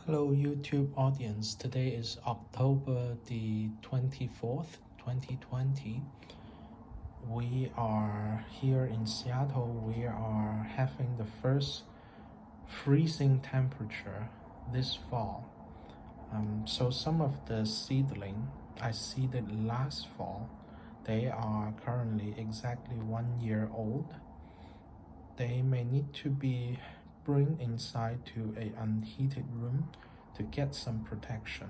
Hello YouTube audience, today is October the 24th, 2020. We are here in Seattle. We are having the first freezing temperature this fall. So some of the seedling I seeded last fall, they are currently exactly 1 year old. They may need to be bring inside to a unheated room to get some protection.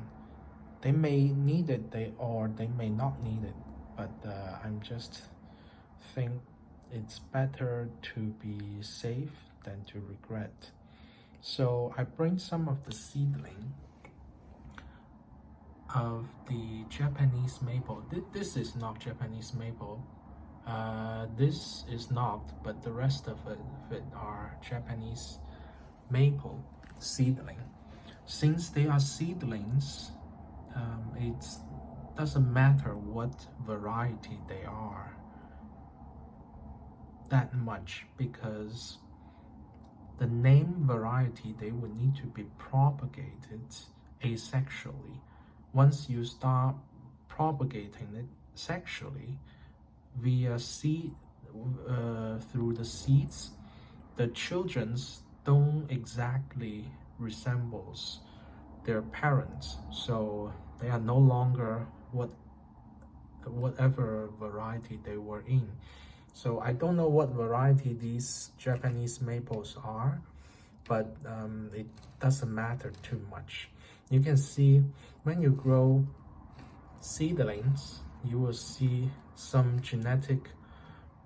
They may need it, or they may not need it, but I'm just think it's better to be safe than to regret. So I bring some of the seedling of the Japanese maple. This is not Japanese maple. This is not, but the rest of it are Japanese maple seedling. Since they are seedlings, it doesn't matter what variety they are that much, because the name variety, they would need to be propagated asexually. Once you start propagating it sexually via seed, through the seeds, the children's don't exactly resembles their parents, so they are no longer whatever variety they were in. So I don't know what variety these Japanese maples are, but it doesn't matter too much. You can see when you grow seedlings, you will see some genetic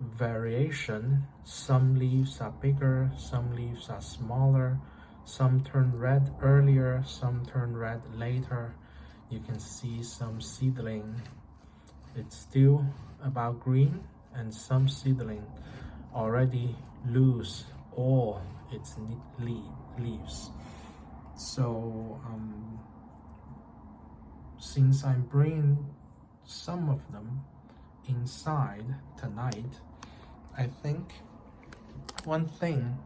variation. Some leaves are bigger, some leaves are smaller, some turn red earlier, some turn red later. You can see some seedling, it's still about green, and some seedling already lose all its leaves. So since I'm bringing some of them inside tonight, I think one thing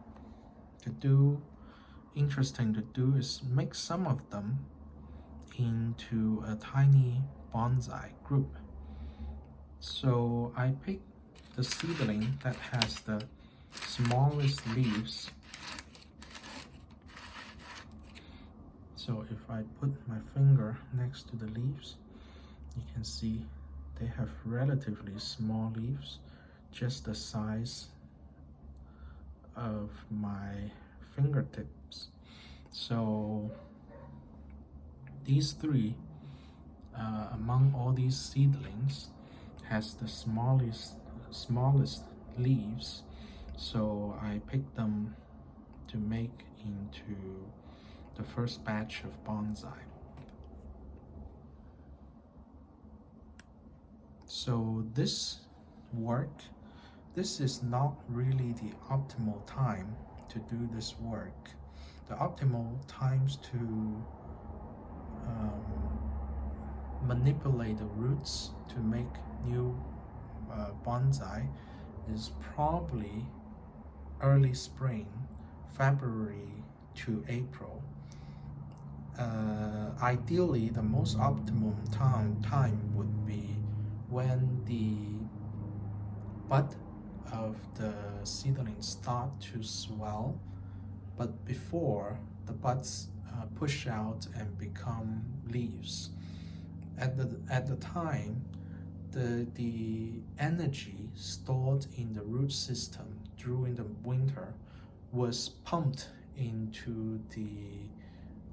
to do, interesting to do, is make some of them into a tiny bonsai group. So I picked the seedling that has the smallest leaves. So if I put my finger next to the leaves, you can see they have relatively small leaves, just the size of my fingertips. So these three, among all these seedlings, has the smallest leaves. So I picked them to make into the first batch of bonsai. So this is not really the optimal time to do this work. The optimal times to manipulate the roots to make new bonsai is probably early spring, February to April. Ideally, the most optimum time would be when the bud of the seedlings start to swell, but before the buds push out and become leaves. At the time, the energy stored in the root system during the winter was pumped into the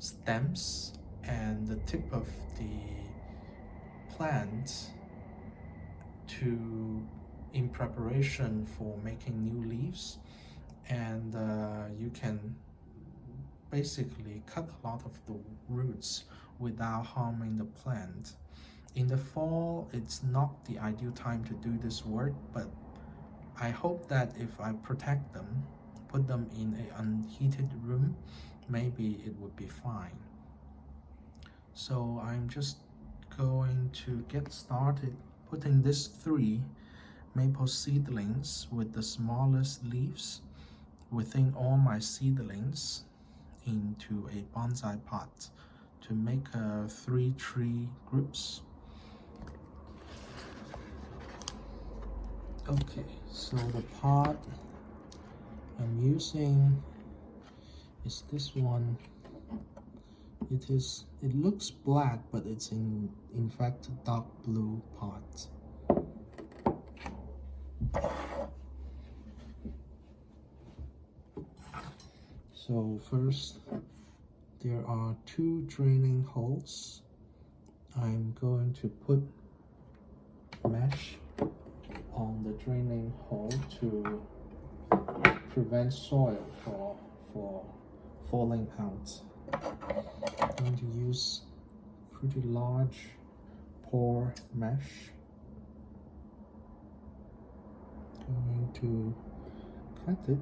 stems and the tip of the plant in preparation for making new leaves, and you can basically cut a lot of the roots without harming the plant. In the fall, it's not the ideal time to do this work, but I hope that if I protect them, put them in an unheated room, maybe it would be fine. So I'm just going to get started putting these three maple seedlings with the smallest leaves within all my seedlings into a bonsai pot to make 3 tree groups. Okay, so the pot I'm using is this one. It looks black, but it's in fact a dark blue pot. So first, there are 2 draining holes. I'm going to put mesh on the draining hole to prevent soil for falling out. I'm going to use pretty large pour mesh. Going to cut it.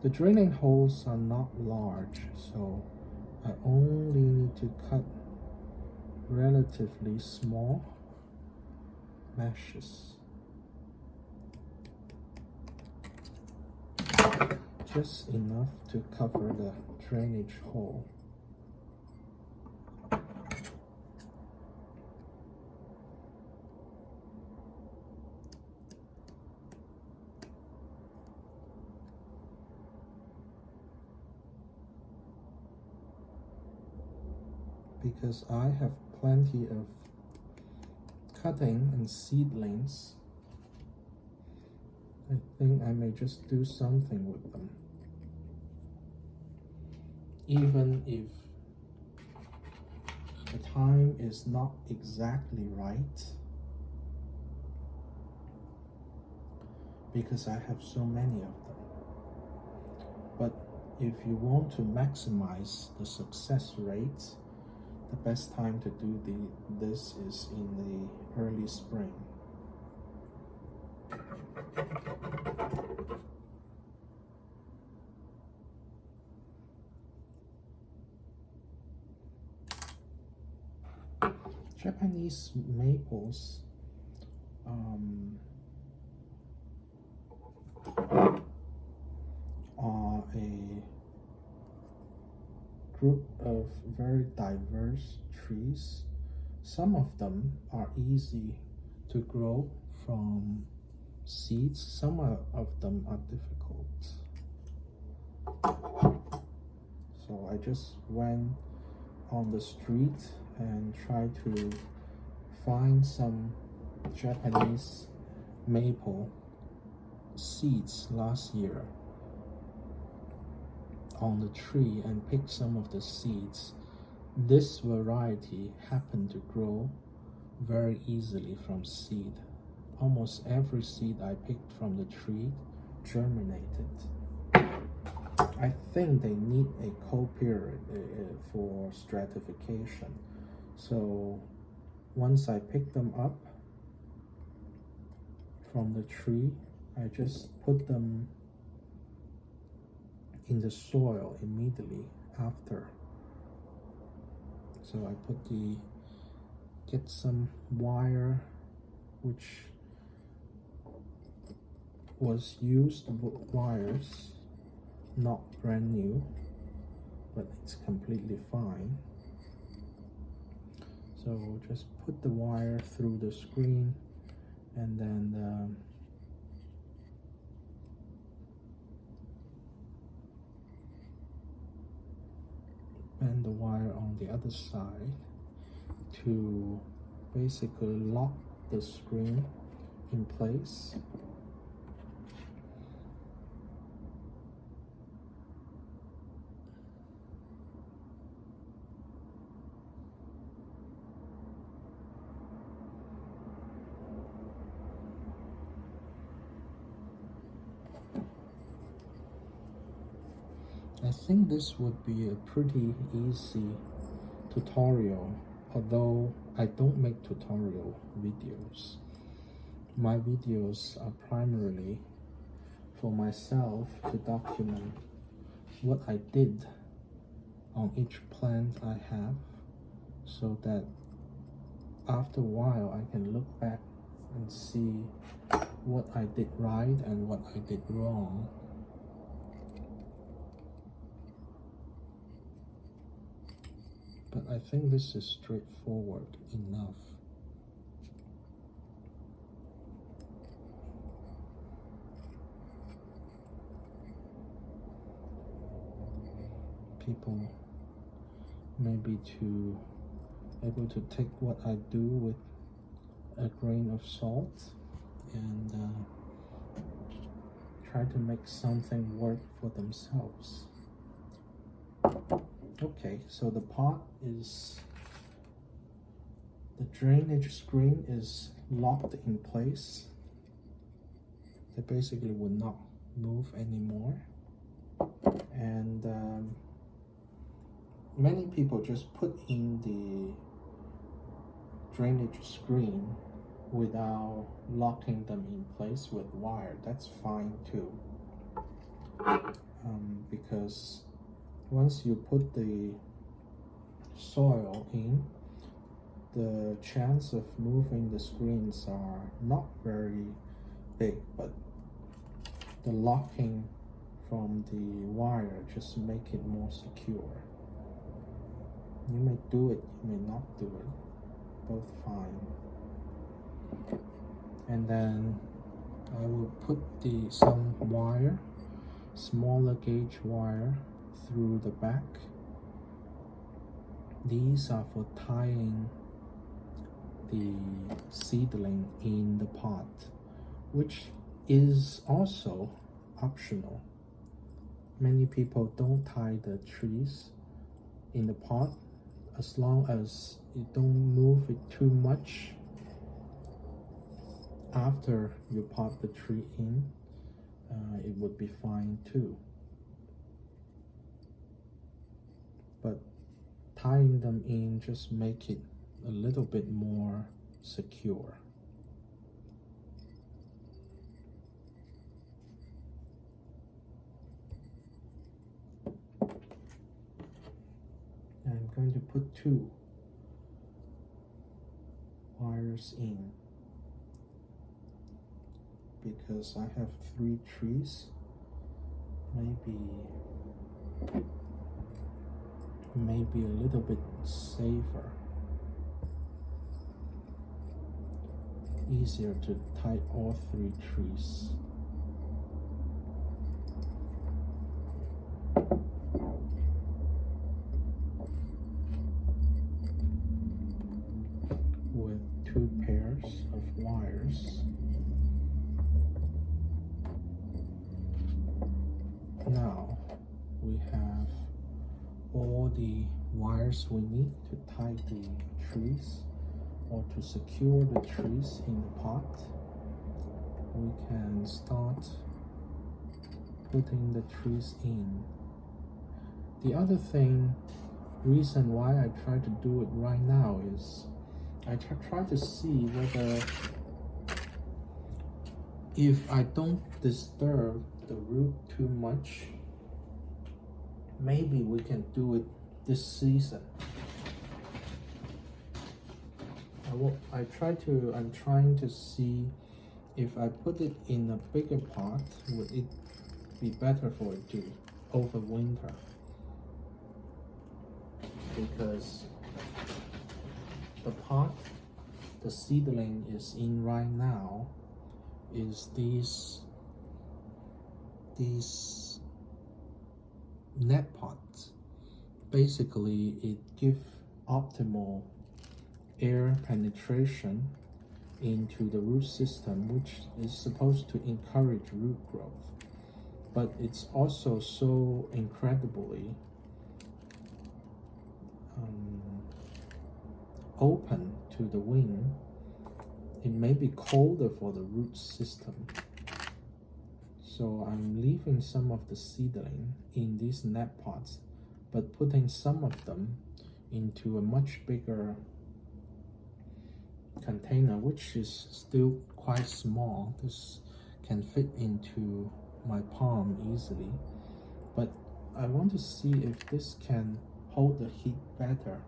The draining holes are not large, so I only need to cut relatively small meshes. Just enough to cover the drainage hole. Because I have plenty of cutting and seedlings, I think I may just do something with them. Even if the time is not exactly right, because I have so many of them. But if you want to maximize the success rate, the best time to do this is in the early spring. Japanese maples are a group of very diverse trees. Some of them are easy to grow from seeds, some of them are difficult. So I just went on the street and tried to find some Japanese maple seeds last year on the tree and pick some of the seeds. This variety happened to grow very easily from seed. Almost every seed I picked from the tree germinated. I think they need a cold period for stratification. So once I pick them up from the tree, I just put them in the soil immediately after. So I get some wire which was used wires, not brand new, but it's completely fine. So just put the wire through the screen and then bend the wire on the other side to basically lock the screen in place. I think this would be a pretty easy tutorial, although I don't make tutorial videos. My videos are primarily for myself to document what I did on each plant I have, so that after a while I can look back and see what I did right and what I did wrong. but I think this is straightforward enough. People maybe able to take what I do with a grain of salt and try to make something work for themselves. Okay, so the drainage screen is locked in place. They basically would not move anymore. And many people just put in the drainage screen without locking them in place with wire. That's fine too, because once you put the soil in, the chance of moving the screens are not very big, but the locking from the wire just make it more secure. You may do it, you may not do it, both fine. And then I will put some wire, smaller gauge wire, through the back. These are for tying the seedling in the pot, which is also optional. Many people don't tie the trees in the pot. As long as you don't move it too much after you pot the tree in, it would be fine too. But tying them in just make it a little bit more secure. I'm going to put 2 wires in because I have 3 trees. Maybe a little bit safer, easier to tie all 3 trees. With 2 pairs of wires. Now we have all the wires we need to tie the trees or to secure the trees in the pot. We can start putting the trees in. The other reason why I try to do it right now is I try to see whether if I don't disturb the root too much, maybe we can do it this season. I'm trying to see if I put it in a bigger pot, would it be better for it to overwinter? Because the pot the seedling is in right now is these net pots. Basically, it gives optimal air penetration into the root system, which is supposed to encourage root growth. But it's also so incredibly open to the wind. It may be colder for the root system. So I'm leaving some of the seedling in these net pots, but putting some of them into a much bigger container, which is still quite small. This can fit into my palm easily, but I want to see if this can hold the heat better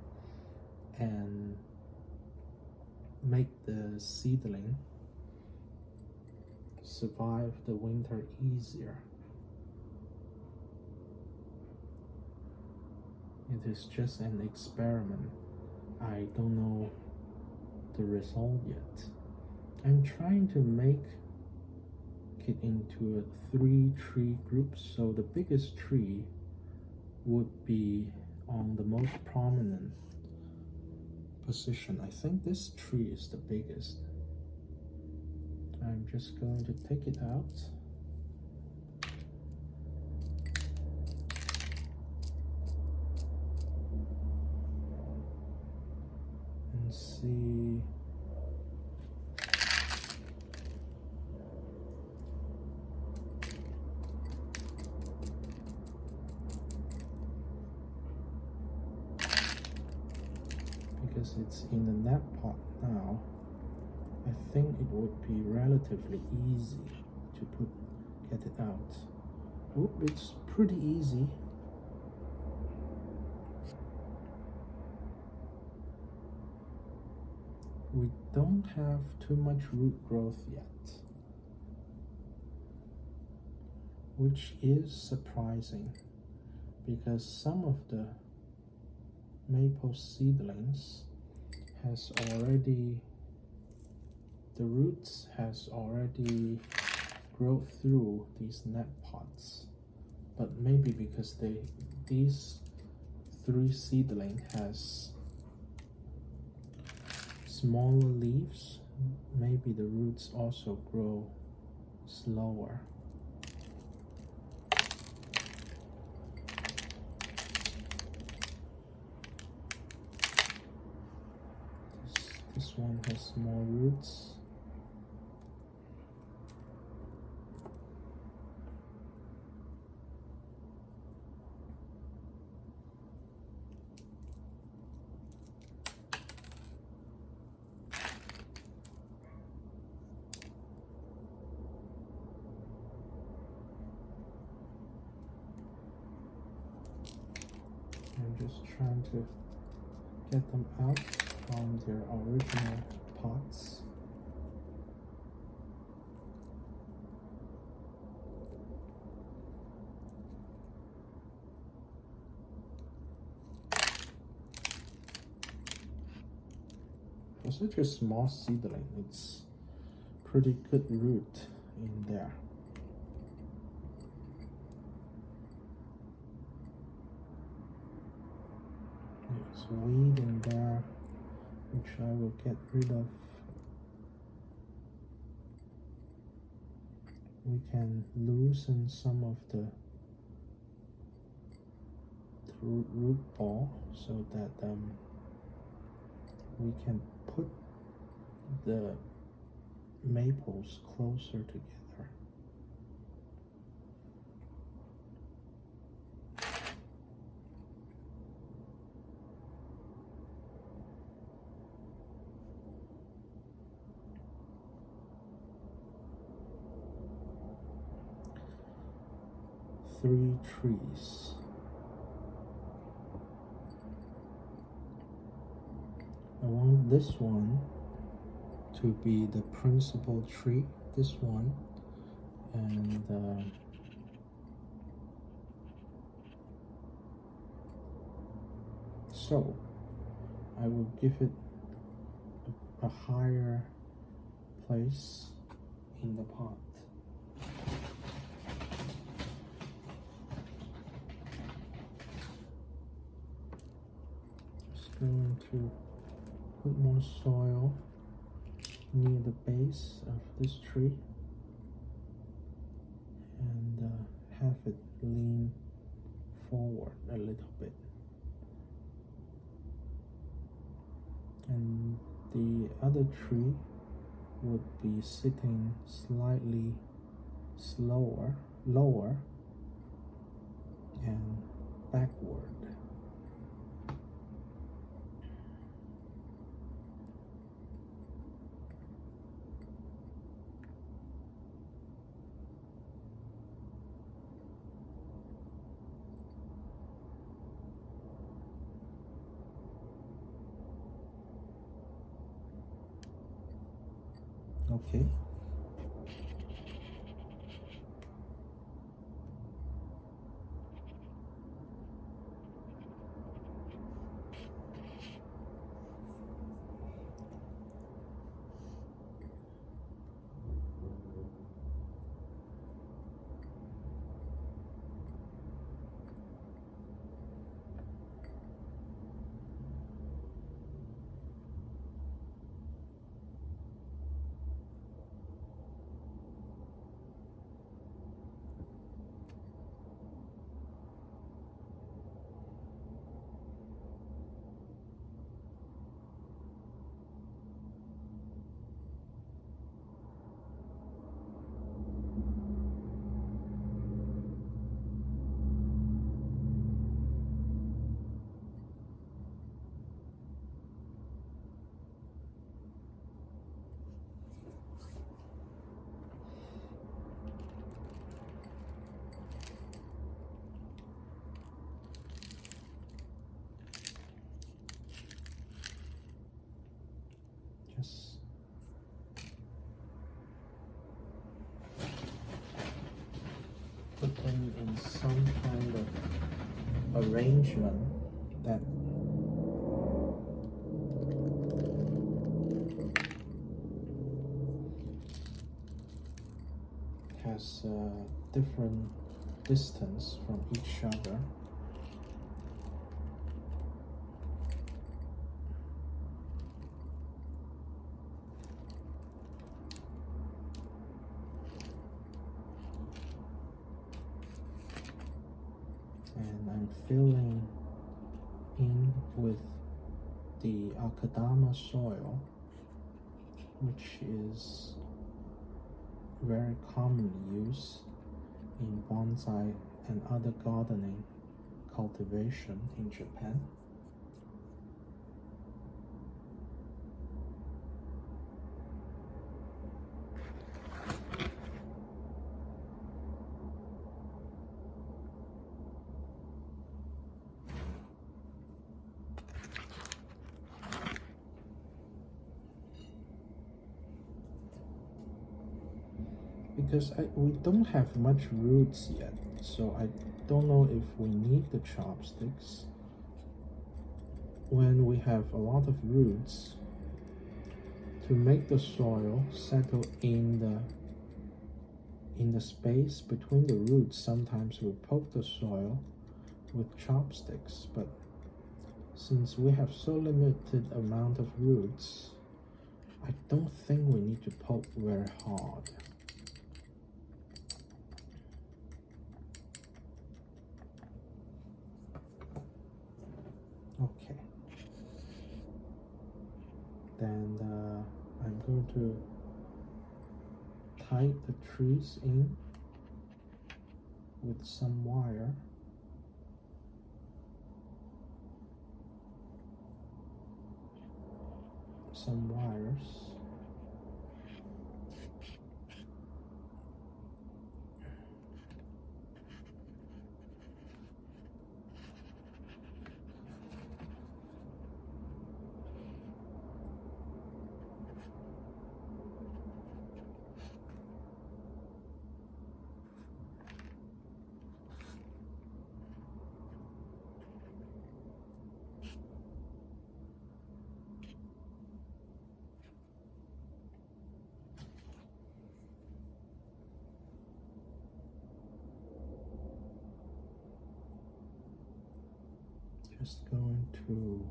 and make the seedling survive the winter easier. It is just an experiment. I don't know the result yet. I'm trying to make it into a 3-tree group, so the biggest tree would be on the most prominent position. I think this tree is the biggest. I'm just going to take it out. And see. Because it's in the net pot now, I think it would be relatively easy to get it out. Oop, it's pretty easy. We don't have too much root growth yet, which is surprising because some of the maple seedlings the roots has already grown through these net pots, but maybe because these 3 seedling has smaller leaves, maybe the roots also grow slower. This one has more roots. I'm just trying to get them out from their original pots. For such a small seedling, it's pretty good root in there. There's weed in there, which I will get rid of. We can loosen some of the root ball so that we can put the maples closer together. Three trees. I want this one to be the principal tree, this one, and so I will give it a higher place in the pot. Just going to put more soil near the base of this tree and have it lean forward a little bit. And the other tree would be sitting slightly lower and backward. Okay. arrangement that has a different distance from each other. And I'm filling in with the Akadama soil, which is very commonly used in bonsai and other gardening cultivation in Japan. Because we don't have much roots yet, so I don't know if we need the chopsticks. When we have a lot of roots, to make the soil settle in the space between the roots, sometimes we poke the soil with chopsticks, but since we have so limited amount of roots, I don't think we need to poke very hard. Okay, then I'm going to tie the trees in with some wire. Some wires. Just going to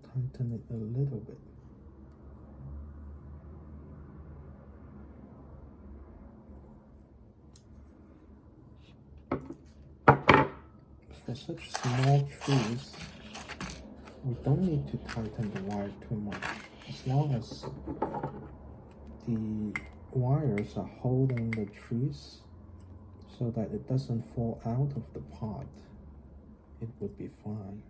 tighten it a little bit. For such small trees, we don't need to tighten the wire too much. As long as the wires are holding the trees so that it doesn't fall out of the pot, it would be fine.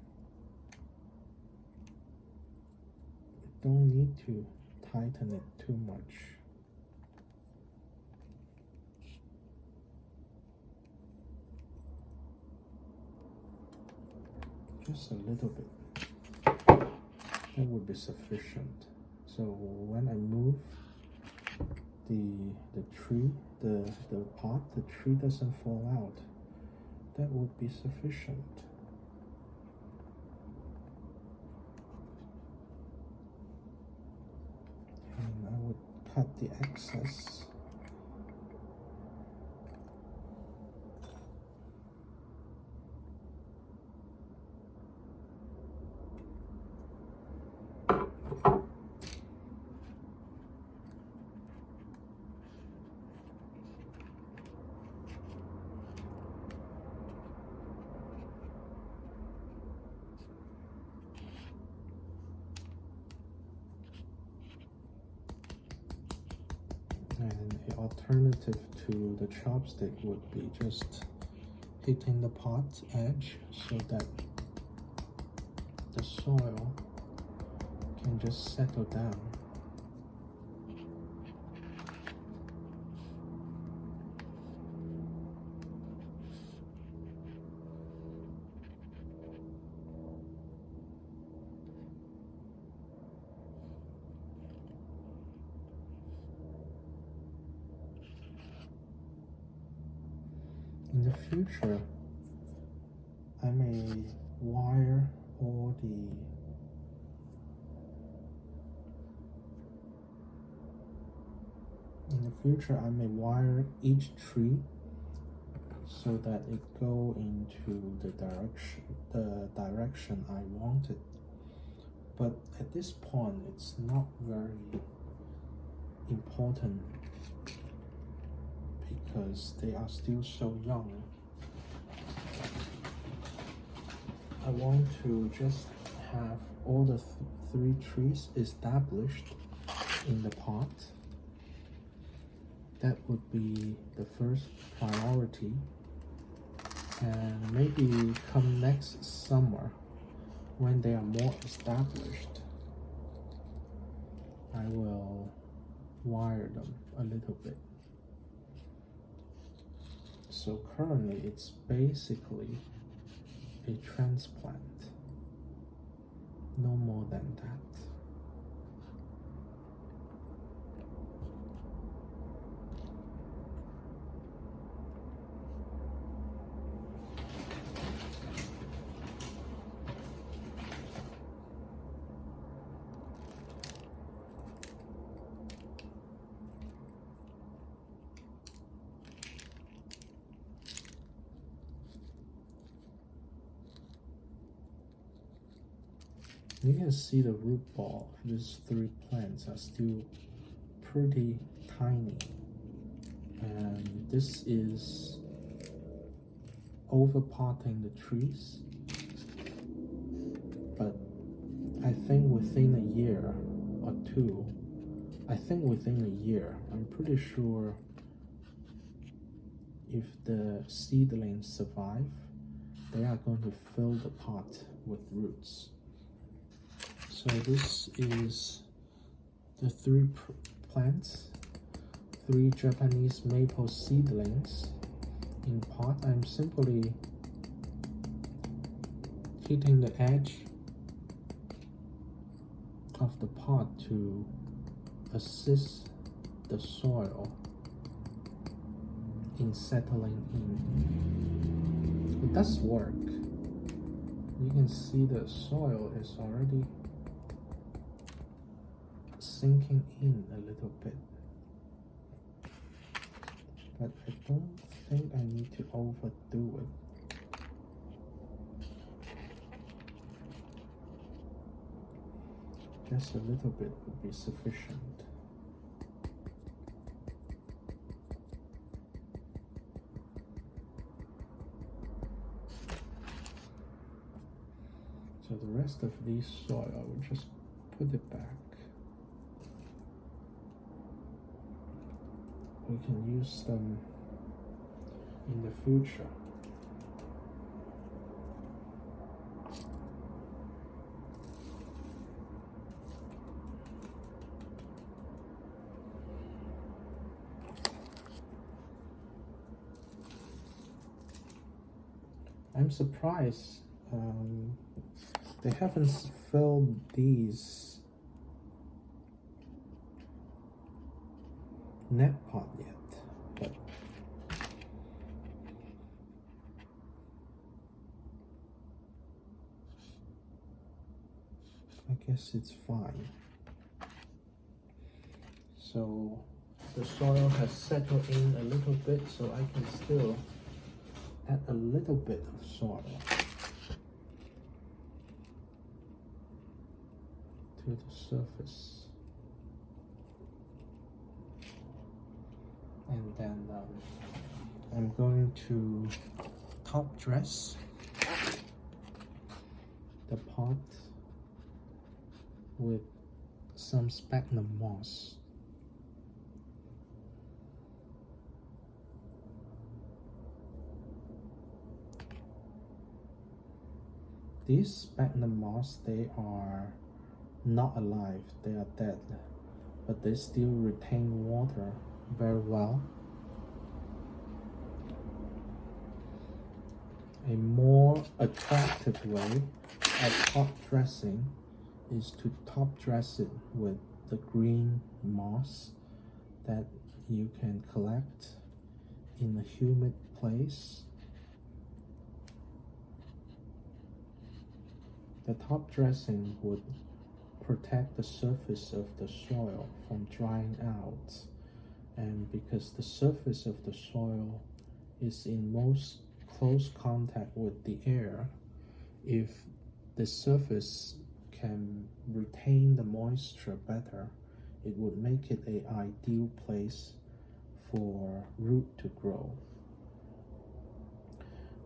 You don't need to tighten it too much. Just a little bit. That would be sufficient. So when I move the tree, the pot, the tree doesn't fall out. That would be sufficient. And I would cut the excess. And the alternative to the chopstick would be just hitting the pot edge so that the soil can just settle down. future, I may wire all the I may wire each tree so that it go into the direction I wanted. But at this point, it's not very important because they are still so young. I want to just have all the three trees established in the pot. That would be the first priority, and maybe come next summer when they are more established, I will wire them a little bit. So currently it's basically a transplant, no more than that. You can see the root ball of these three plants are still pretty tiny, and this is overpotting the trees, but I think within a year or two, I'm pretty sure if the seedlings survive, they are going to fill the pot with roots. So this is the three plants, 3 Japanese maple seedlings in pot. I'm simply hitting the edge of the pot to assist the soil in settling in. It does work. You can see the soil is already sinking in a little bit, but I don't think I need to overdo it. Just a little bit would be sufficient. So the rest of this soil, I will just put it back. We can use them in the future. I'm surprised they haven't filled these net pot yet, but I guess it's fine. So the soil has settled in a little bit, so I can still add a little bit of soil to the surface. And then I'm going to top dress the pot with some sphagnum moss. These sphagnum moss, they are not alive, they are dead, but they still retain water very well. A more attractive way of top dressing is to top dress it with the green moss that you can collect in a humid place The top dressing would protect the surface of the soil from drying out, and because the surface of the soil is in most close contact with the air, if the surface can retain the moisture better, it would make it an ideal place for root to grow,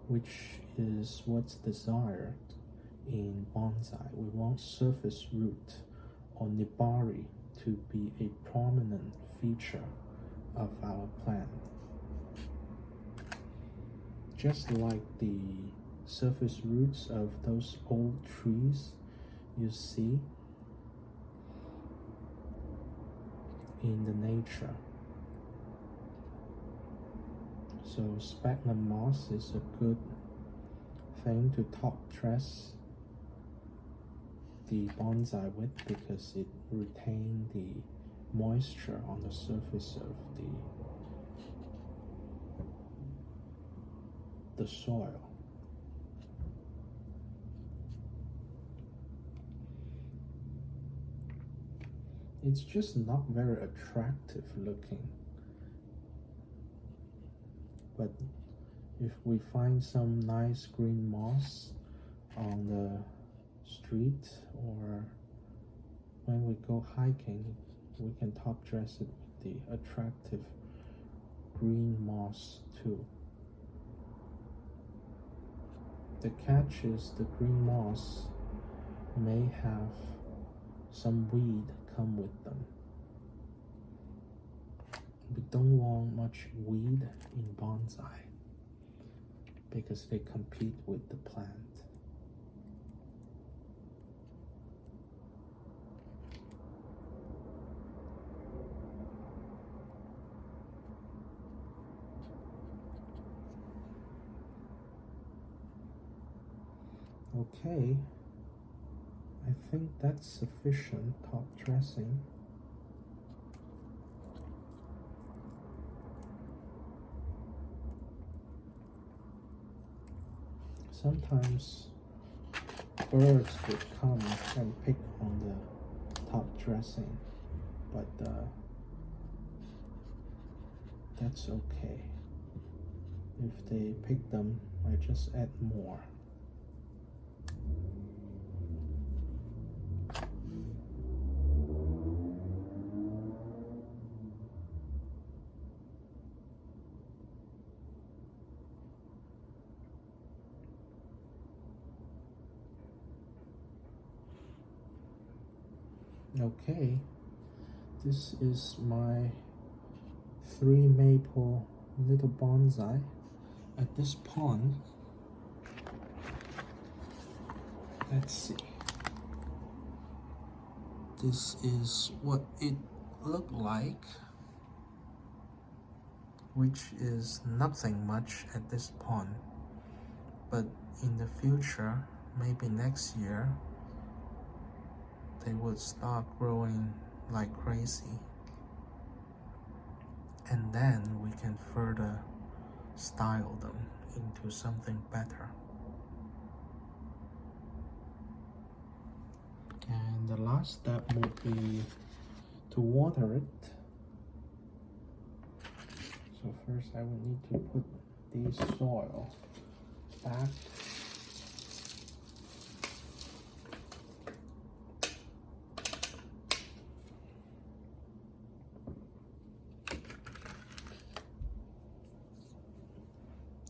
which is what's desired in bonsai. We want surface root or nibari to be a prominent feature of our plant. Just like the surface roots of those old trees you see in the nature. So sphagnum moss is a good thing to top dress the bonsai with because it retains the moisture on the surface of the soil. It's just not very attractive looking. But if we find some nice green moss on the street or when we go hiking, we can top dress it with the attractive green moss too. The catch is the green moss may have some weed come with them. We don't want much weed in bonsai because they compete with the plant. Okay, I think that's sufficient top dressing. Sometimes birds would come and pick on the top dressing, but that's okay. If they pick them, I just add more. Okay, this is my 3 maple little bonsai at this pond. Let's see. This is what it looked like, which is nothing much at this pond. But in the future, maybe next year, they would start growing like crazy. And then we can further style them into something better. And the last step would be to water it. So first I will need to put the soil back.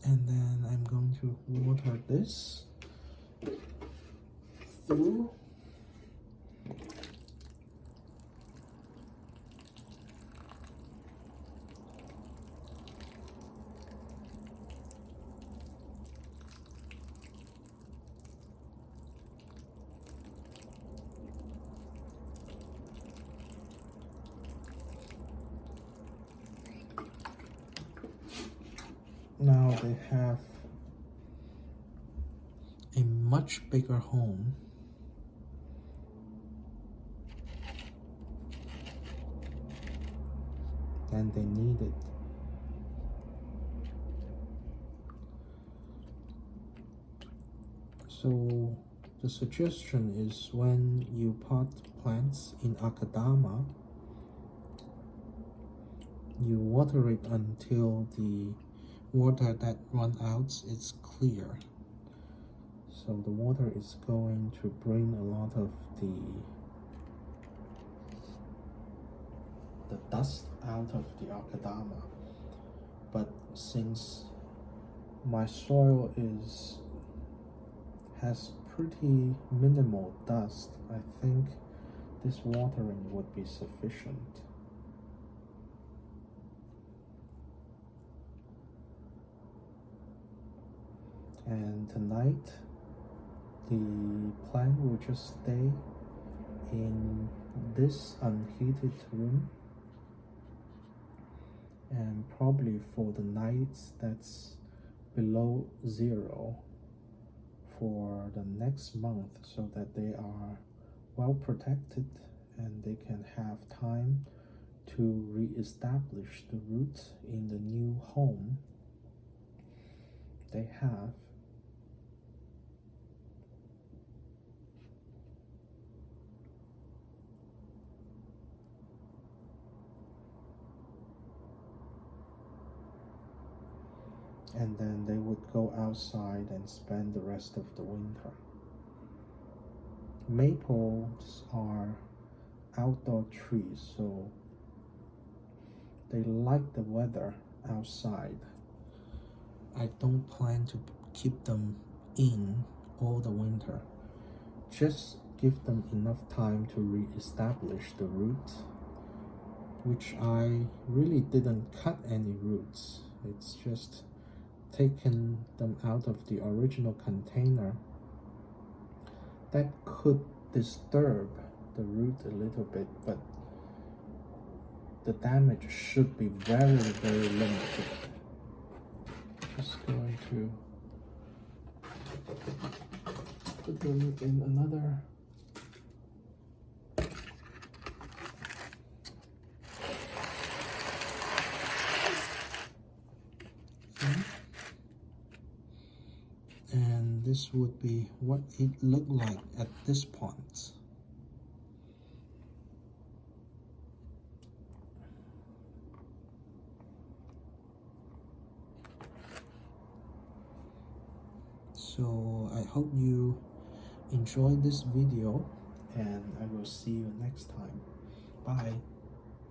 And then I'm going to water this through. Now they have a much bigger home. Than they needed. So The suggestion is when you pot plants in akadama, you water it until the water that runs out is clear. So the water is going to bring a lot of the dust out of the akadama. But since my soil has pretty minimal dust, I think this watering would be sufficient. And tonight, the plant will just stay in this unheated room, and probably for the nights that's below 0 for the next month, so that they are well protected and they can have time to re-establish the roots in the new home they have. And then they would go outside and spend the rest of the winter. Maples are outdoor trees, so they like the weather outside. I don't plan to keep them in all the winter. Just give them enough time to re-establish the roots, which I really didn't cut any roots. It's just taken them out of the original container. That could disturb the root a little bit, but the damage should be very, very limited. Just going to put them in another thing. And this would be what it looked like at this point. So I hope you enjoyed this video, and I will see you next time. Bye.